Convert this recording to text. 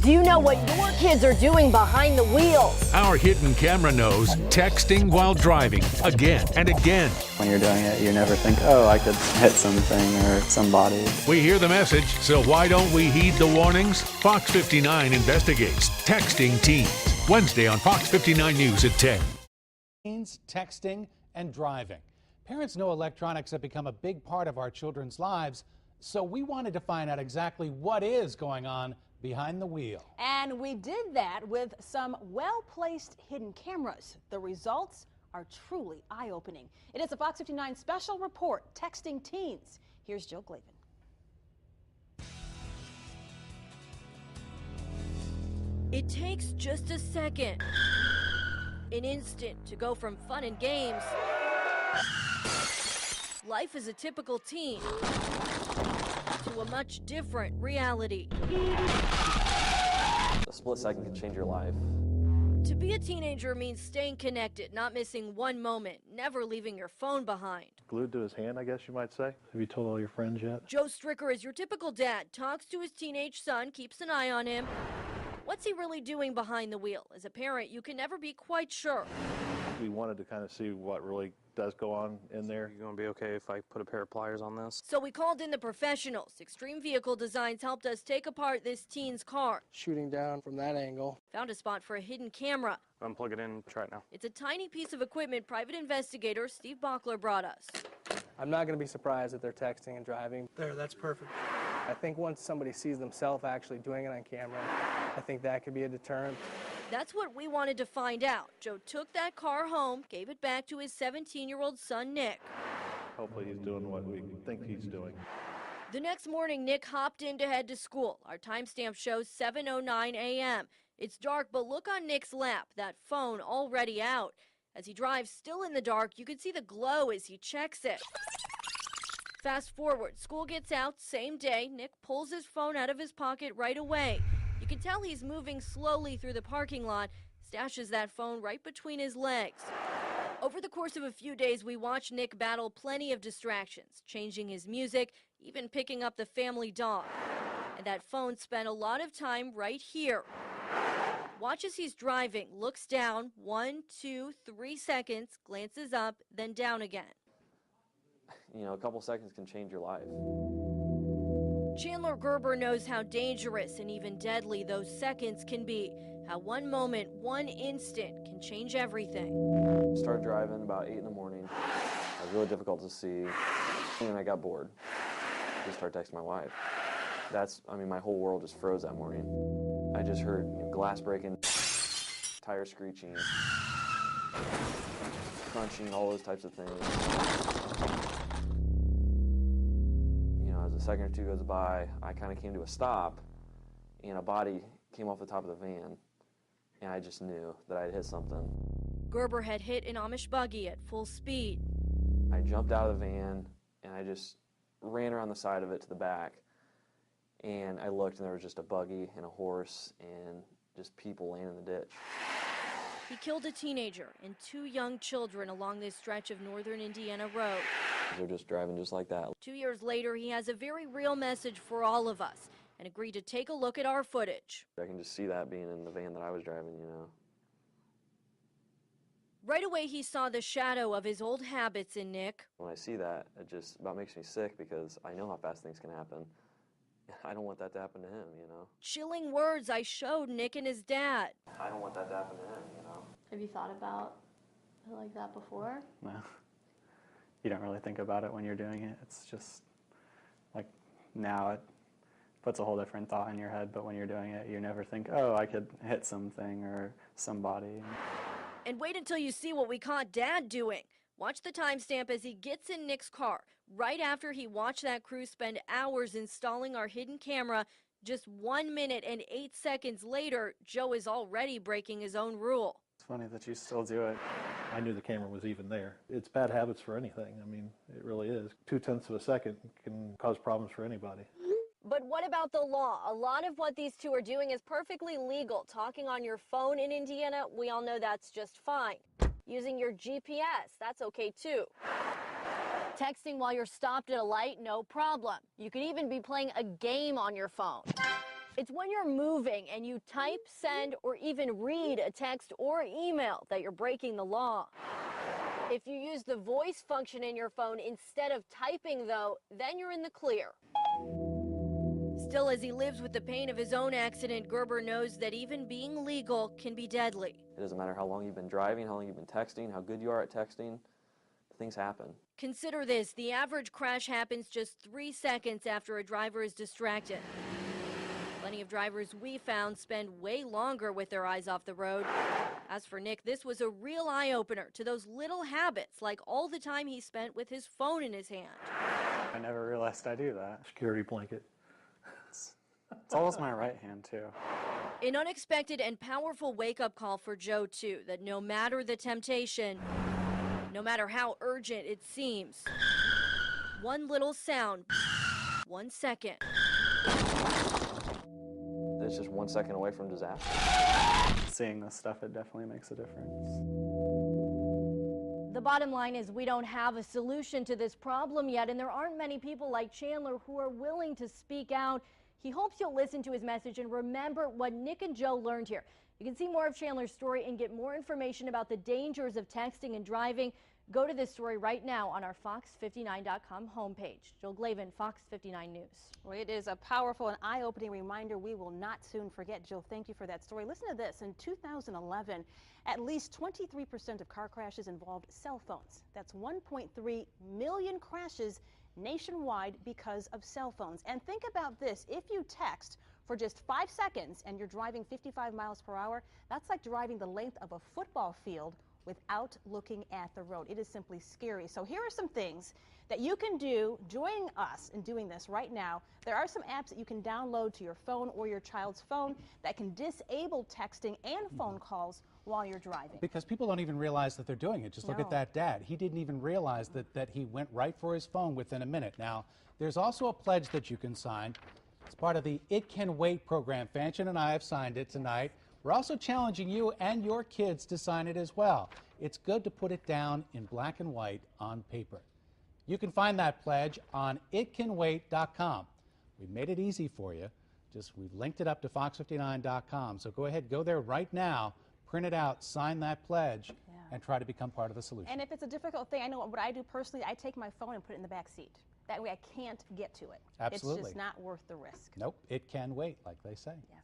Do you know what your kids are doing behind the wheels? Our hidden camera knows texting while driving again and again. When you're doing it, you never think, oh, I could hit something or somebody. We hear the message, so why don't we heed the warnings? Fox 59 investigates texting teens. Wednesday on Fox 59 News at 10. Teens, texting, and driving. Parents know electronics have become a big part of our children's lives, so we wanted to find out exactly what is going on behind the wheel. And we did that with some well-placed hidden cameras. The results are truly eye-opening. It is a Fox 59 special report, Texting Teens. Here's Jill Glavin. It takes just a second, an instant to go from fun and games, life as a typical teen, to a much different reality. A split second can change your life. To be a teenager means staying connected, not missing one moment, never leaving your phone behind. Glued to his hand, I guess you might say. Have you told all your friends yet? Joe Stricker is your typical dad, talks to his teenage son, keeps an eye on him. What's he really doing behind the wheel? As a parent, you can never be quite sure. We wanted to kind of see what really does go on in there. You gonna be okay if I put a pair of pliers on this? So we called in the professionals. Extreme Vehicle Designs helped us take apart this teen's car. Shooting down from that angle. Found a spot for a hidden camera. Unplug it in and try it now. It's a tiny piece of equipment private investigator Steve Bachler brought us. I'm not going to be surprised if they're texting and driving. There, that's perfect. I think once somebody sees themselves actually doing it on camera, I think that could be a deterrent. That's what we wanted to find out. Joe took that car home, gave it back to his 17-year-old son, Nick. Hopefully he's doing what we think he's doing. The next morning, Nick hopped in to head to school. Our timestamp shows 7:09 a.m. It's dark, but look on Nick's lap, that phone already out. As he drives still in the dark, you can see the glow as he checks it. Fast forward, school gets out, same day. Nick pulls his phone out of his pocket right away. You can tell he's moving slowly through the parking lot, stashes that phone right between his legs. Over the course of a few days, we watched Nick battle plenty of distractions, changing his music, even picking up the family dog. And that phone spent a lot of time right here. Watch as he's driving, looks down, 1, 2, 3 seconds, glances up, then down again. You know, a couple seconds can change your life. Chandler Gerber knows how dangerous and even deadly those seconds can be, how one moment, one instant can change everything. Started driving about 8 in the morning. It was really difficult to see, and I got bored. Just started texting my wife. My whole world just froze that morning. I just heard glass breaking, tire screeching, crunching, all those types of things. You know, as a second or two goes by, I kind of came to a stop, and a body came off the top of the van, and I just knew that I'd hit something. Gerber had hit an Amish buggy at full speed. I jumped out of the van, and I just ran around the side of it to the back, and I looked, and there was just a buggy and a horse and just people laying in the ditch. He killed a teenager and 2 young children along this stretch of northern Indiana road. They're just driving just like that. 2 years later, he has a very real message for all of us and agreed to take a look at our footage. I can just see that being in the van that I was driving, you know. Right away, he saw the shadow of his old habits in Nick. When I see that, it just about makes me sick because I know how fast things can happen. I don't want that to happen to him, you know. Chilling words I showed Nick and his dad. I don't want that to happen to him, you know. Have you thought about it like that before? No. You don't really think about it when you're doing it. It's just like now it puts a whole different thought in your head, but when you're doing it, you never think, oh, I could hit something or somebody. And wait until you see what we caught Dad doing. Watch the timestamp as he gets in Nick's car. Right after he watched that crew spend hours installing our hidden camera, just 1 minute and 8 seconds later, Joe is already breaking his own rule. It's funny that you still do it. I knew the camera was even there. It's bad habits for anything. I mean, it really is. 0.2 of a second can cause problems for anybody. But what about the law? A lot of what these two are doing is perfectly legal. Talking on your phone in Indiana, we all know that's just fine. Using your GPS, that's okay too. Texting while you're stopped at a light, no problem. You could even be playing a game on your phone. It's when you're moving and you type, send, or even read a text or email that you're breaking the law. If you use the voice function in your phone instead of typing, though, then you're in the clear. Still, as he lives with the pain of his own accident, Gerber knows that even being legal can be deadly. It doesn't matter how long you've been driving, how long you've been texting, how good you are at texting. Things happen. Consider this, the average crash happens just 3 seconds after a driver is distracted. Plenty of drivers we found spend way longer with their eyes off the road. As for Nick, this was a real eye-opener to those little habits, like all the time he spent with his phone in his hand. I never realized I do that. Security blanket. It's always my right hand, too. An unexpected and powerful wake-up call for Joe, too, that no matter the temptation, no matter how urgent it seems, one little sound, 1 second. It's just 1 second away from disaster. Seeing this stuff, it definitely makes a difference. The bottom line is we don't have a solution to this problem yet, and there aren't many people like Chandler who are willing to speak out. He hopes you'll listen to his message and remember what Nick and Joe learned here. You can see more of Chandler's story and get more information about the dangers of texting and driving. Go to this story right now on our Fox59.com homepage. Jill Glavin, Fox 59 News. Well, it is a powerful and eye-opening reminder we will not soon forget. Jill, thank you for that story. Listen to this. In 2011, at least 23% of car crashes involved cell phones. That's 1.3 million crashes nationwide because of cell phones. And think about this. If you text for just 5 seconds and you're driving 55 miles per hour, that's like driving the length of a football field without looking at the road. It is simply scary. So here are some things that you can do. Join us in doing this right now. There are some apps that you can download to your phone or your child's phone that can disable texting and phone calls while you're driving. Because people don't even realize that they're doing it. Just look at that dad. He didn't even realize that he went right for his phone within a minute. Now, there's also a pledge that you can sign. It's part of the It Can Wait program. Fanchen and I have signed it tonight. We're also challenging you and your kids to sign it as well. It's good to put it down in black and white on paper. You can find that pledge on itcanwait.com. We made it easy for you. We've linked it up to fox59.com. So go ahead, go there right now, print it out, sign that pledge, and try to become part of the solution. And if it's a difficult thing, I know what I do personally, I take my phone and put it in the back seat. That way I can't get to it. Absolutely. It's just not worth the risk. Nope, it can wait, like they say. Yes.